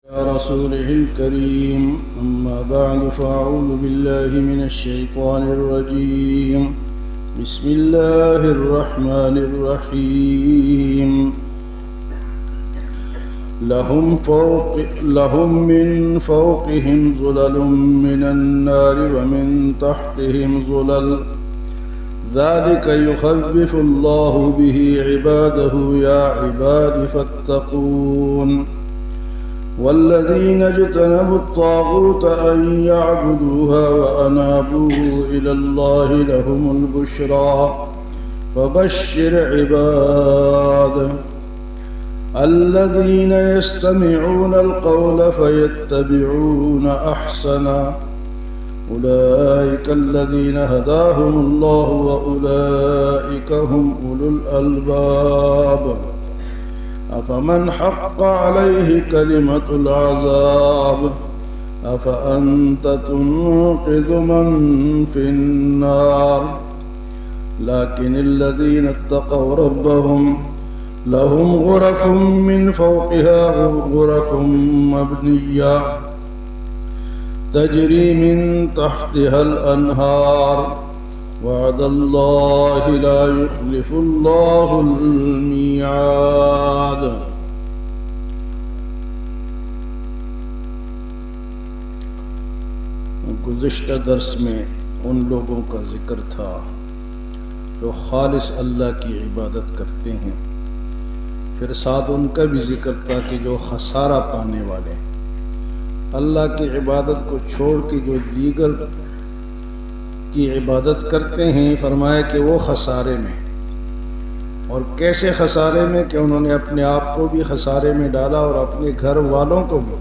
رسوله الكريم أما بعد فأعوذ بالله من الشيطان الرجيم بسم الله الرحمن الرحيم لهم من فوقهم ظلل من النار ومن تحتهم ظلل ذلك يخوف الله به عباده يا عباد فاتقون والذين اجتنبوا الطاغوت أن يعبدوها وأنابوا إلى الله لهم البشرى فبشر عباده الذين يستمعون القول فيتبعون أحسنه أولئك الذين هداهم الله وأولئك هم أولو الألباب أفمن حق عليه كلمة العذاب أفأنت تنقذ من في النار لكن الذين اتقوا ربهم لهم غرف من فوقها غرف مبنية تجري من تحتها الأنهار وعد الله لا يخلف الله الميعاد. گزشتہ درس میں ان لوگوں کا ذکر تھا جو خالص اللہ کی عبادت کرتے ہیں، پھر ساتھ ان کا بھی ذکر تھا کہ جو خسارہ پانے والے ہیں، اللہ کی عبادت کو چھوڑ کے جو دیگر کی عبادت کرتے ہیں، فرمایا کہ وہ خسارے میں، اور کیسے خسارے میں کہ انہوں نے اپنے آپ کو بھی خسارے میں ڈالا اور اپنے گھر والوں کو بھی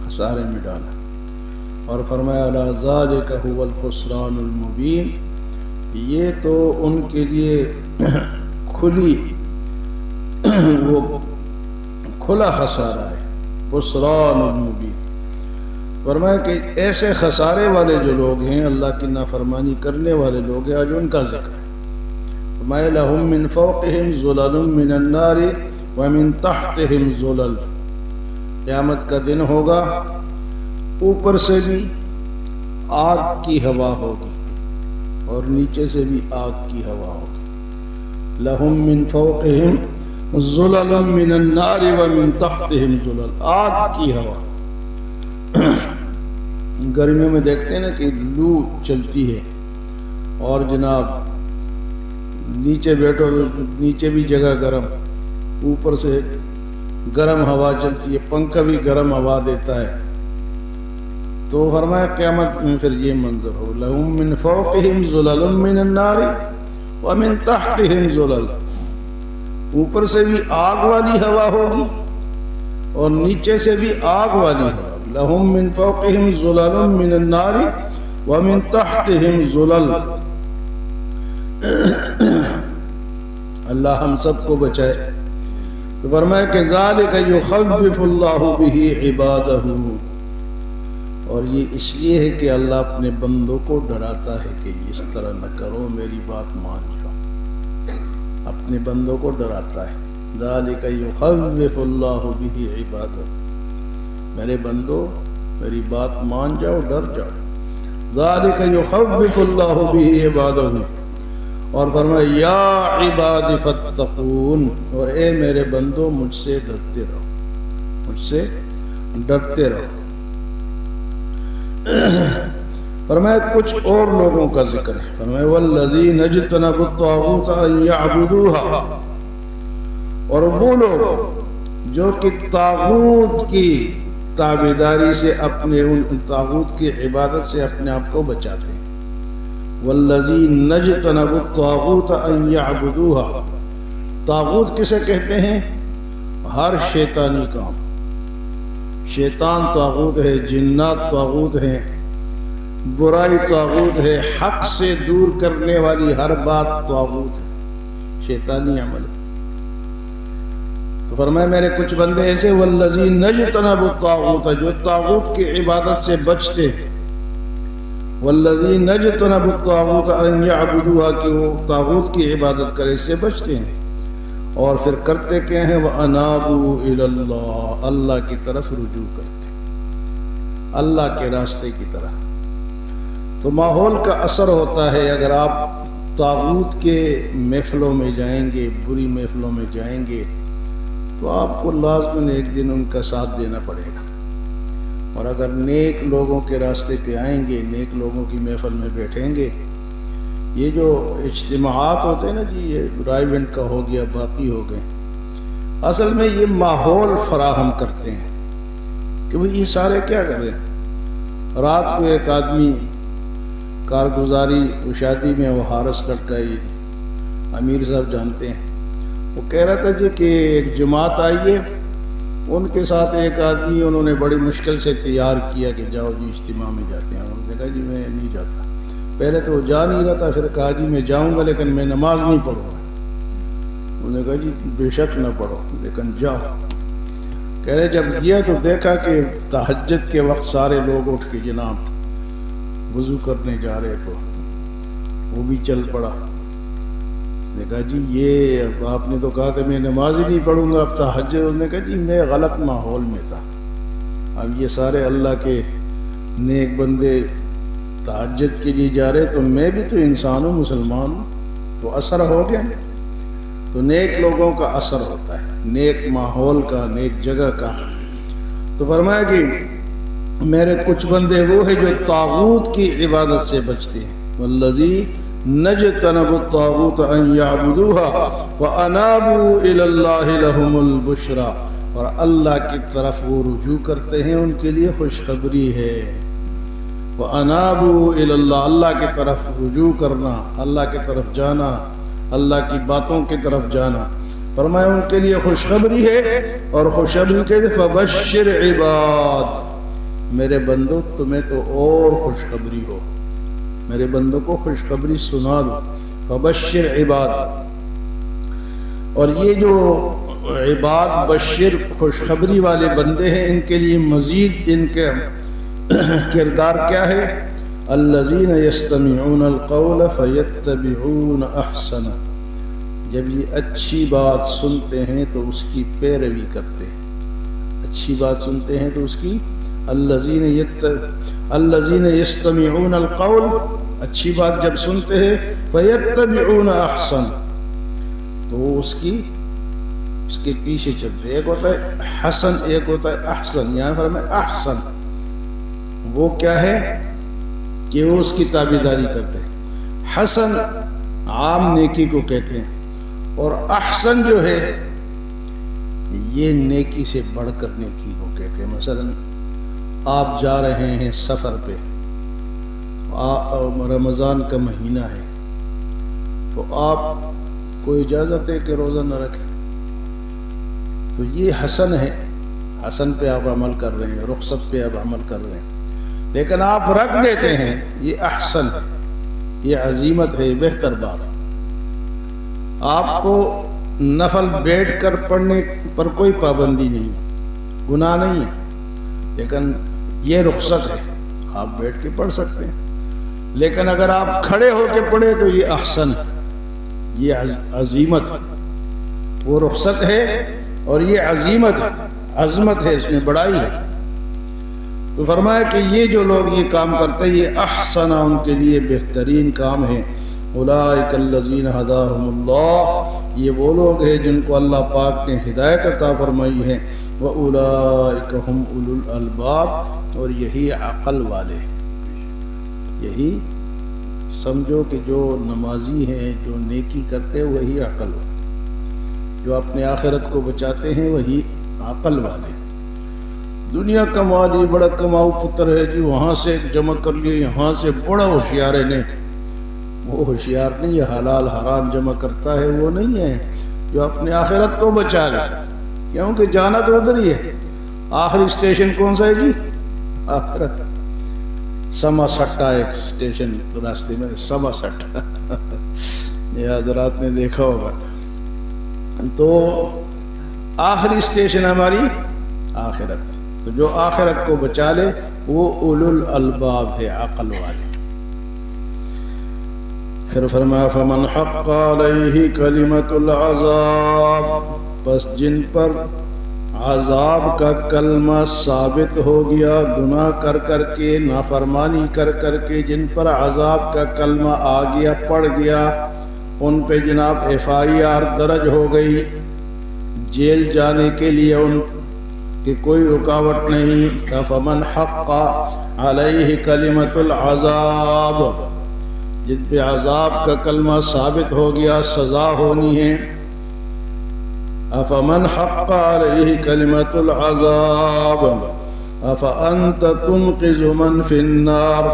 خسارے میں ڈالا، اور فرمایا الا ذالک هو الخسران المبین، یہ تو ان کے لیے وہ کھلا خسارہ ہے، خسران المبین۔ فرمایا کہ ایسے خسارے والے جو لوگ ہیں، اللہ کی نافرمانی کرنے والے لوگ ہیں، آج ان کا ذکر ہے۔ فرمایا لہم من فوقہم ظلل من النار ومن تحتہم ظلل، قیامت کا دن ہوگا، اوپر سے بھی آگ کی ہوا ہوگی اور نیچے سے بھی آگ کی ہوا ہوگی۔ لہم من فوقہم ظلل من النار ومن تحتہم ظلل، آگ کی ہوا۔ گرمیوں میں دیکھتے ہیں نا کہ لو چلتی ہے اور جناب نیچے بیٹھو تو نیچے بھی جگہ گرم، اوپر سے گرم ہوا چلتی ہے، پنکھا بھی گرم ہوا دیتا ہے۔ تو فرمایا قیامت میں پھر یہ منظر ہو، لہم من فوقہم ظلل من النار ومن تحتہم ظلل، اوپر سے بھی آگ والی ہوا ہوگی اور نیچے سے بھی آگ والی ہوا۔ لہم من فوقہم ظلل من النار ومن تحتہم ظلل۔ اللہ ہم سب کو بچائے۔ تو فرمایا کہ ذالک یخوف اللہ بہ عبادہ، اور یہ اس لیے ہے کہ اللہ اپنے بندوں کو ڈراتا ہے کہ اس طرح نہ کرو، میری بات مان جاؤ، اپنے بندوں کو ڈراتا ہے۔ ذالک یخوف اللہ بہ عبادہ، میرے بندو میری بات مان جاؤ، ڈر جاؤ۔ ذالک یخوف اللہ بہ عبادہ، اور فرمایا یا عباد فاتقون، اور اے میرے بندو مجھ سے ڈرتے رہو، مجھ سے ڈرتے رہو۔ فرمایا کچھ اور لوگوں کا ذکر ہے، فرمایا والذین اجتنبوا الطاغوت ان یعبدوها، اور وہ لوگ جو کہ طاغوت کی تابعداری سے طاغوت کی عبادت سے اپنے آپ کو بچاتے ہیں۔ والذین اجتنبوا الطاغوت ان یعبدوها، طاغوت کسے کہتے ہیں؟ ہر شیطانی کام، شیطان طاغوت ہے، جنات طاغوت ہیں، برائی طاغوت ہے، حق سے دور کرنے والی ہر بات طاغوت ہے، شیطانی عمل ہے۔ تو فرمایا میرے کچھ بندے ایسے والذین اجتنبوا الطاغوت، جو طاغوت کی عبادت سے بچتے ہیں، والذین اجتنبوا الطاغوت ان یعبدوها، کہ وہ طاغوت کی عبادت کرے سے بچتے ہیں، اور پھر کرتے کیا ہیں؟ وَأَنَابُوا إِلَى اللَّهِ، اللہ کی طرف رجوع کرتے، اللہ کے راستے کی طرف۔ تو ماحول کا اثر ہوتا ہے، اگر آپ طاغوت کے محفلوں میں جائیں گے، بری محفلوں میں جائیں گے، تو آپ کو لازماً ایک دن ان کا ساتھ دینا پڑے گا۔ اور اگر نیک لوگوں کے راستے پہ آئیں گے، نیک لوگوں کی محفل میں بیٹھیں گے، یہ جو اجتماعات ہوتے ہیں نا جی، یہ رائے ایونٹ کا ہو گیا، باقی ہو گئے، اصل میں یہ ماحول فراہم کرتے ہیں کہ وہ یہ سارے کیا کر رہے ہیں۔ رات کو ایک آدمی کارگزاری وہ شادی میں، وہ حارث لڑکائی امیر صاحب جانتے ہیں، وہ کہہ رہا تھا جی کہ ایک جماعت آئی ہے، ان کے ساتھ ایک آدمی انہوں نے بڑی مشکل سے تیار کیا کہ جاؤ جی اجتماع میں جاتے ہیں۔ انہوں نے کہا جی میں نہیں جاتا۔ پہلے تو وہ جا نہیں رہا تھا، پھر کہا جی میں جاؤں گا لیکن میں نماز نہیں پڑھوں گا۔ انہوں نے کہا جی بے شک نہ پڑھو لیکن جاؤ۔ کہہ رہے جب گیا تو دیکھا کہ تہجد کے وقت سارے لوگ اٹھ کے جناب وضو کرنے جا رہے، تو وہ بھی چل پڑا۔ اس نے کہا جی یہ آپ نے تو کہا تھا میں نماز ہی نہیں پڑھوں گا، اب تہجد۔ انہوں نے کہا جی میں غلط ماحول میں تھا، اب یہ سارے اللہ کے نیک بندے تہجد کے لیے جا رہے، تو میں بھی تو انسان ہوں، مسلمان ہوں، تو اثر ہو گیا۔ تو نیک لوگوں کا اثر ہوتا ہے، نیک ماحول کا، نیک جگہ کا۔ تو فرمایا کہ میرے کچھ بندے وہ ہیں جو طاغوت کی عبادت سے بچتے ہیں، والذی نجتنب الطاغوت ان یعبدوها وانابوا الی اللہ لہم البشریٰ، اور اللہ کی طرف وہ رجوع کرتے ہیں، ان کے لیے خوشخبری ہے۔ وانابوا الی اللہ، اللہ کی طرف رجوع کرنا، اللہ کی طرف جانا، اللہ کی باتوں کی طرف جانا۔ فرمایا ان کے لیے خوشخبری ہے، اور خوشخبری کہتے فبشر عباد، میرے بندو تمہیں تو اور خوشخبری ہو، میرے بندوں کو خوشخبری سنا دو، فبشر عباد۔ اور یہ جو عباد بشر خوشخبری والے بندے ہیں، ان کے لیے مزید ان کے کردار کیا ہے؟ الذین یستمعون القول فیتبعون احسنہ، جب یہ اچھی بات سنتے ہیں تو اس کی پیروی کرتے ہیں، اچھی بات سنتے ہیں تو اس کی الذین یستمعون القول، اچھی بات جب سنتے ہیں فیتبعون احسن، تو اس کے پیچھے چلتے۔ ایک ہوتا ہے حسن، ایک ہوتا ہے احسن۔ یہاں پر میں احسن وہ کیا ہے کہ وہ اس کی تابعداری کرتے ہیں۔ حسن عام نیکی کو کہتے ہیں، اور احسن جو ہے یہ نیکی سے بڑھ کر نیکی کو کہتے ہیں۔ مثلا آپ جا رہے ہیں سفر پہ، رمضان کا مہینہ ہے، تو آپ کو اجازت ہے کہ روزہ نہ رکھیں، تو یہ حسن ہے، حسن پہ آپ عمل کر رہے ہیں، رخصت پہ آپ عمل کر رہے ہیں، لیکن آپ رکھ دیتے ہیں، یہ احسن ہے، یہ عزیمت ہے، بہتر بات۔ آپ کو نفل بیٹھ کر پڑھنے پر کوئی پابندی نہیں ہے، گناہ نہیں ہے، لیکن یہ رخصت ہے، آپ بیٹھ کے پڑھ سکتے ہیں، لیکن اگر آپ کھڑے ہو کے پڑھے تو یہ احسن ہے، یہ عظیمت، وہ رخصت ہے اور یہ عظیمت ہے، عظمت ہے، اس میں بڑائی ہے۔ تو فرمایا کہ یہ جو لوگ یہ کام کرتے ہیں یہ احسن، ان کے لیے بہترین کام ہے۔ اولئک الذین ھداھم اللہ، یہ وہ لوگ ہیں جن کو اللہ پاک نے ہدایت عطا فرمائی ہے۔ وَأُولَئِكَ هُمْ أُولُو الْأَلْبَابِ، اور یہی عقل والے، یہی سمجھو کہ جو نمازی ہیں، جو نیکی کرتے ہیں وہی عقل والے، جو اپنے آخرت کو بچاتے ہیں وہی عقل والے۔ دنیا کما لی، بڑا کماؤ پتر ہے جی، وہاں سے جمع کر لیے، یہاں سے بڑا ہوشیار ہے، نہیں، وہ ہوشیار نہیں ہے، حلال حرام جمع کرتا ہے وہ نہیں ہے جو اپنے آخرت کو بچا لے، کیونکہ جانا تو ادھر ہی ہے۔ آخری اسٹیشن کون سا ہے جی؟ آخرت۔ سما سٹا ایک اسٹیشن راستے میں، سما سٹا یہ حضرات نے دیکھا ہوگا۔ تو آخری اسٹیشن ہماری آخرت، تو جو آخرت کو بچا لے وہ اولو الالباب ہے، عقل والے۔ پھر فرمایا فمن حق علیہ کلمۃ العذاب، پس جن پر عذاب کا کلمہ ثابت ہو گیا، گناہ کر کر کے، نافرمانی کر کر کے جن پر عذاب کا کلمہ آ گیا، پڑ گیا، ان پہ جناب FIR درج ہو گئی، جیل جانے کے لیے ان کی کوئی رکاوٹ نہیں۔ فمن حق علیہ کلمۃ العذاب، جن پہ عذاب کا کلمہ ثابت ہو گیا، سزا ہونی ہے۔ افمن حق علیہ کلمۃ العذاب افانت تنقذ من فی النار،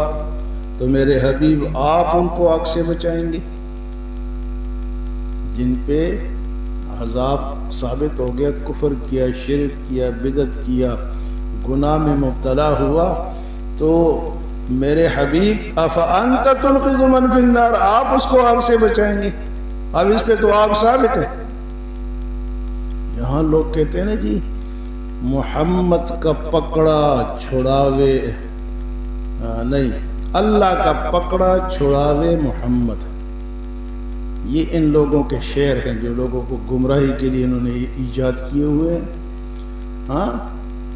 تو میرے حبیب آپ ان کو آگ سے بچائیں گے جن پہ عذاب ثابت ہو گیا، کفر کیا، شرک کیا، بدعت کیا، گناہ میں مبتلا ہوا، تو میرے حبیب افانت تنقذ من فی النار، آپ اس کو آگ سے بچائیں گے؟ اب اس پہ تو آگ ثابت ہے۔ یہاں لوگ کہتے ہیں نا جی محمد کا پکڑا چھڑاوے نہیں، اللہ کا پکڑا چھڑاوے محمد، یہ ان لوگوں کے شعر ہیں جو لوگوں کو گمراہی کے لیے انہوں نے ایجاد کیے ہوئے ہیں۔ ہاں،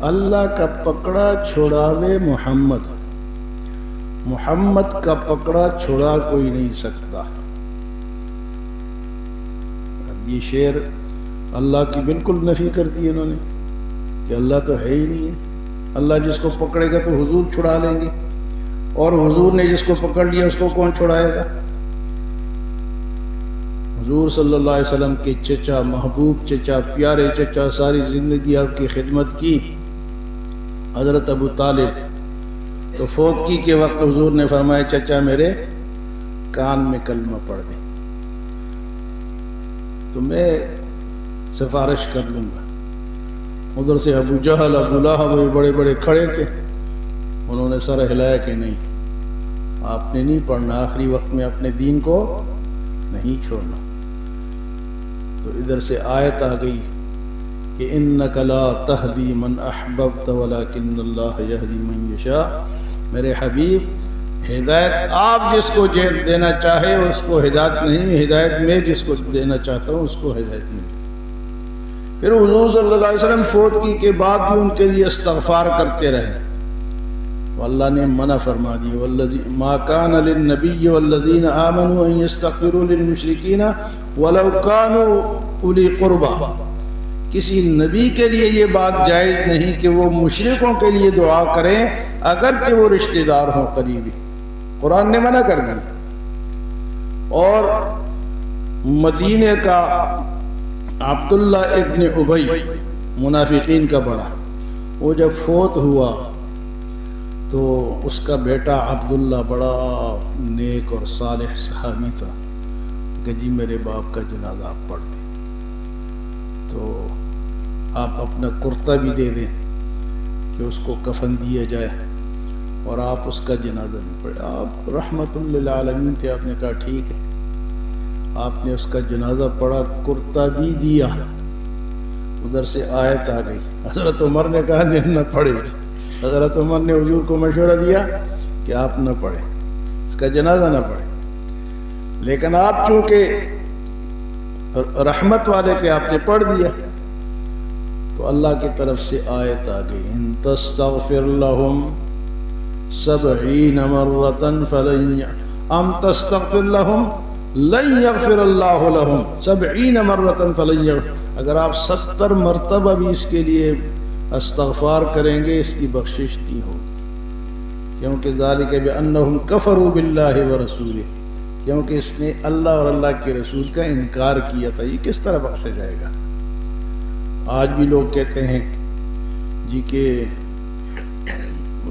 اللہ کا پکڑا چھڑاوے محمد، محمد کا پکڑا چھڑا کوئی نہیں سکتا۔ اب یہ شعر اللہ کی بالکل نفی کر دی انہوں نے کہ اللہ تو ہے ہی نہیں ہے، اللہ جس کو پکڑے گا تو حضور چھڑا لیں گے، اور حضور نے جس کو پکڑ لیا اس کو کون چھڑائے گا؟ حضور صلی اللہ علیہ وسلم کے چچا، محبوب چچا، پیارے چچا، ساری زندگی آپ کی خدمت کی، حضرت ابو طالب، تو فوتگی کے وقت حضور نے فرمایا چچا میرے کان میں کلمہ پڑھ دے تو میں سفارش کر لوں گا۔ ادھر سے ابو جہل، ابو لہب، وہ بڑے بڑے کھڑے تھے، انہوں نے سر ہلایا کہ نہیں، آپ نے نہیں پڑھنا، آخری وقت میں اپنے دین کو نہیں چھوڑنا۔ تو ادھر سے آیت آ گئی کہ انک لا تہدی من احببت ولکن اللہ یہدی من یشاء، میرے حبیب ہدایت آپ جس کو دینا چاہے اس کو ہدایت نہیں، ہدایت میں جس کو دینا چاہتا ہوں اس کو ہدایت ملتی۔ پھر حضور صلی اللہ علیہ وسلم فوتگی کے بعد بھی ان کے لیے استغفار کرتے رہے، تو اللہ نے منع فرما دی ما کان للنبی والذین آمنوا ان یستغفروا للمشرکین ولو کانوا اولی قربا، کسی نبی کے لیے یہ بات جائز نہیں کہ وہ مشرکوں کے لیے دعا کریں اگرچہ وہ رشتہ دار ہوں قریبی، قرآن نے منع کر دی۔ اور مدینے کا عبداللہ ابن ابی، منافقین کا بڑا، وہ جب فوت ہوا تو اس کا بیٹا عبداللہ بڑا نیک اور صالح صحابی تھا کہ جی میرے باپ کا جنازہ آپ پڑھ دیں، تو آپ اپنا کرتا بھی دے دیں کہ اس کو کفن دیا جائے اور آپ اس کا جنازہ بھی پڑھیں۔ آپ رحمت للعالمین تھے، آپ نے کہا ٹھیک ہے، آپ نے اس کا جنازہ پڑھا، کرتا بھی دیا۔ ادھر سے آیت آ گئی، حضرت عمر نے کہا نہ پڑھے، حضرت عمر نے حضور کو مشورہ دیا کہ آپ نہ پڑھیں، اس کا جنازہ نہ پڑھیں، لیکن آپ چونکہ رحمت والے تھے آپ نے پڑھ دیا۔ تو اللہ کی طرف سے آیت آ گئی ان تستغفر لهم 70 مرة فلن ام تستغفر لهم لن يغفر الله لهم 70 مرة فلن يغفر، اگر آپ 70 مرتبہ بھی اس کے لیے استغفار کریں گے اس کی بخشش نہیں ہوگی، کیونکہ ذالک بانہم کفروا باللہ ورسولہ، کیونکہ اس نے اللہ اور اللہ کے رسول کا انکار کیا تھا، یہ کس طرح بخشا جائے گا؟ آج بھی لوگ کہتے ہیں جی کہ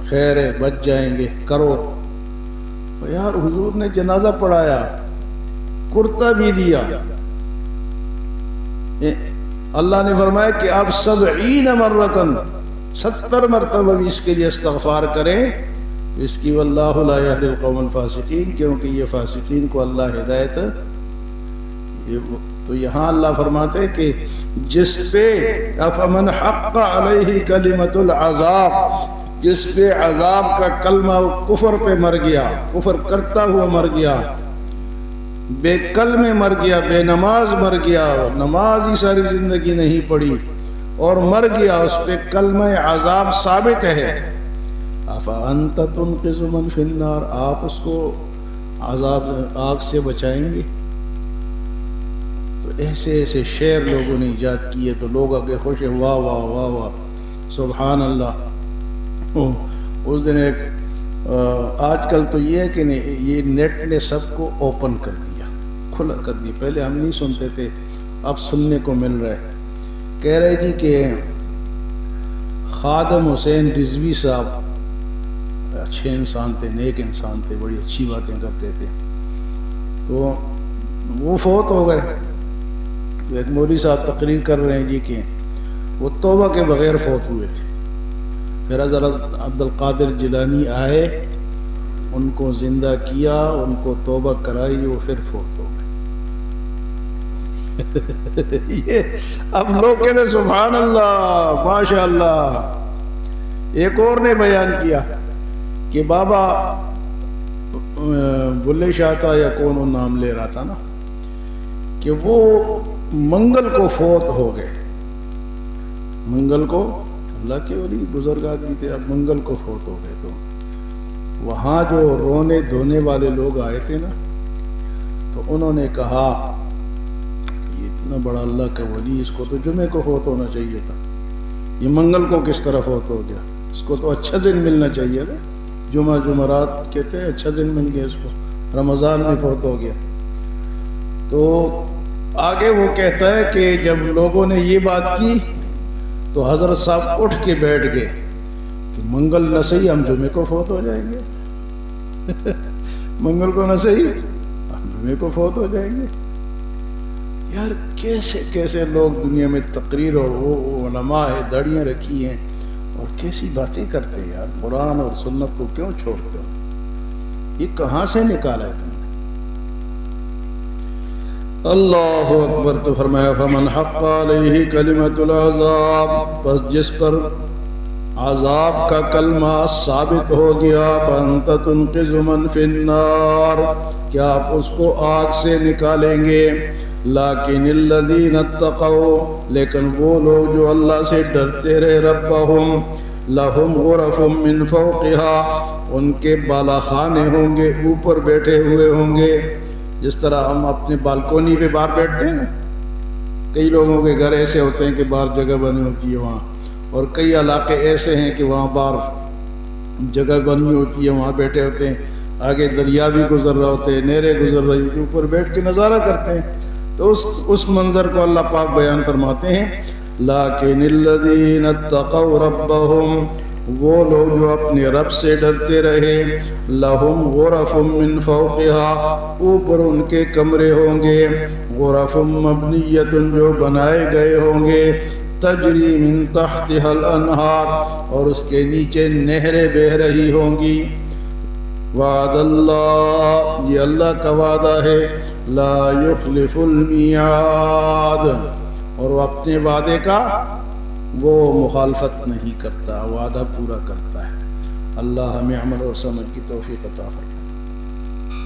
خیر ہے بچ جائیں گے، کرو یار، حضور نے جنازہ پڑھایا، کرتا بھی دیا، اللہ نے فرمایا کہ آپ 70 مرتن 70 مرتبہ بھی اس کے لیے استغفار کریں تو اس کی واللہ لا یہدی القوم الفاسقین، کیونکہ یہ فاسقین کو اللہ ہدایت۔ تو یہاں اللہ فرماتے کہ جس پہ افمن حق علیہ کلمۃ العذاب، جس پہ عذاب کا کلمہ کفر پہ مر گیا، کفر کرتا ہوا مر گیا، بے کلمے مر گیا، بے نماز مر گیا، نماز ہی ساری زندگی نہیں پڑھی اور مر گیا، اس پہ کلمہ عذاب ثابت ہے، افانت تنقذ من فی النار، آپ اس کو عذاب آگ سے بچائیں گے؟ تو ایسے ایسے شعر لوگوں نے ایجاد کیے تو لوگ آگے خوش ہیں، واہ واہ واہ واہ سبحان اللہ۔ اس دن ایک آج کل تو یہ ہے کہ یہ نیٹ نے سب کو اوپن کر دیا، کھلا کر دیا، پہلے ہم نہیں سنتے تھے، اب سننے کو مل رہا ہے۔ کہہ رہے جی کہ خادم حسین رضوی صاحب اچھے انسان تھے، نیک انسان تھے، بڑی اچھی باتیں کرتے تھے، تو وہ فوت ہو گئے۔ تو ایک مولوی صاحب تقریر کر رہے ہیں جی کہ وہ توبہ کے بغیر فوت ہوئے تھے، پھر حضرت عبد القادر جیلانی آئے، ان کو زندہ کیا، ان کو توبہ کرائی، وہ پھر فوت ہو گئے۔ یہ اب لوگ کہتے سبحان اللہ ماشاء اللہ۔ ایک اور نے بیان کیا کہ بابا بلے شاہ تھا یا کون وہ نام لے رہا تھا نا، کہ وہ منگل کو فوت ہو گئے، منگل کو، اللہ کے ولی بزرگ آدمی تھے، اب منگل کو فوت ہو گئے۔ تو وہاں جو رونے دھونے والے لوگ آئے تھے نا، تو انہوں نے کہا یہ اتنا بڑا اللہ کا ولی، اس کو تو جمعے کو فوت ہونا چاہیے تھا، یہ منگل کو کس طرح فوت ہو گیا؟ اس کو تو اچھا دن ملنا چاہیے تھا، جمعہ جمعرات کہتے ہیں، اچھا دن مل گیا اس کو، رمضان میں فوت ہو گیا۔ تو آگے وہ کہتا ہے کہ جب لوگوں نے یہ بات کی تو حضرت صاحب اٹھ کے بیٹھ گئے کہ منگل نہ صحیح ہم جمعے کو فوت ہو جائیں گے، منگل کو نہ صحیح ہم جمعے کو فوت ہو جائیں گے۔ یار کیسے کیسے لوگ دنیا میں تقریر، اور وہ علماء ہے، داڑیاں رکھی ہیں، اور کیسی باتیں کرتے ہیں یار، قرآن اور سنت کو کیوں چھوڑتے ہو؟ یہ کہاں سے نکالا ہے تم نے؟ اللہ اکبر۔ تو فرمایا فمن حق علیہ کلمۃ العذاب، بس جس پر عذاب کا کلمہ ثابت ہو گیا، فانت تنقذ من فی النار، کیا آپ اس کو آگ سے نکالیں گے؟ لیکن الذین اتقوا، لیکن وہ لوگ جو اللہ سے ڈرتے رہے، ربہم لہم غرف من فوقہا، ان کے بالا خانے ہوں گے، اوپر بیٹھے ہوئے ہوں گے، جس طرح ہم اپنے بالکونی پہ باہر بیٹھتے ہیں نا، کئی لوگوں کے گھر ایسے ہوتے ہیں کہ باہر جگہ بنی ہوتی ہے وہاں، اور کئی علاقے ایسے ہیں کہ وہاں باہر جگہ بنی ہوتی ہے، وہاں بیٹھے ہوتے ہیں، آگے دریا بھی گزر رہا ہوتے ہیں، نہریں گزر رہی ہوتی ہیں، اوپر بیٹھ کے نظارہ کرتے ہیں۔ تو اس منظر کو اللہ پاک بیان فرماتے ہیں، لیکن الذین اتقوا ربہم، وہ لوگ جو اپنے رب سے ڈرتے رہے، لہم غرف من فوقہا، اوپر ان کے کمرے ہوں گے، غرف مبنیۃ، جو بنائے گئے ہوں گے، تجری من تحتها الانہار، اور اس کے نیچے نہریں بہہ رہی ہوں گی۔ وعد اللہ، یہ اللہ کا وعدہ ہے، لا یخلف المیعاد، اور وہ اپنے وعدے کا وہ مخالفت نہیں کرتا، وعدہ پورا کرتا ہے۔ اللہ ہمیں عمل اور سمجھ کی توفیق عطا فرمائے۔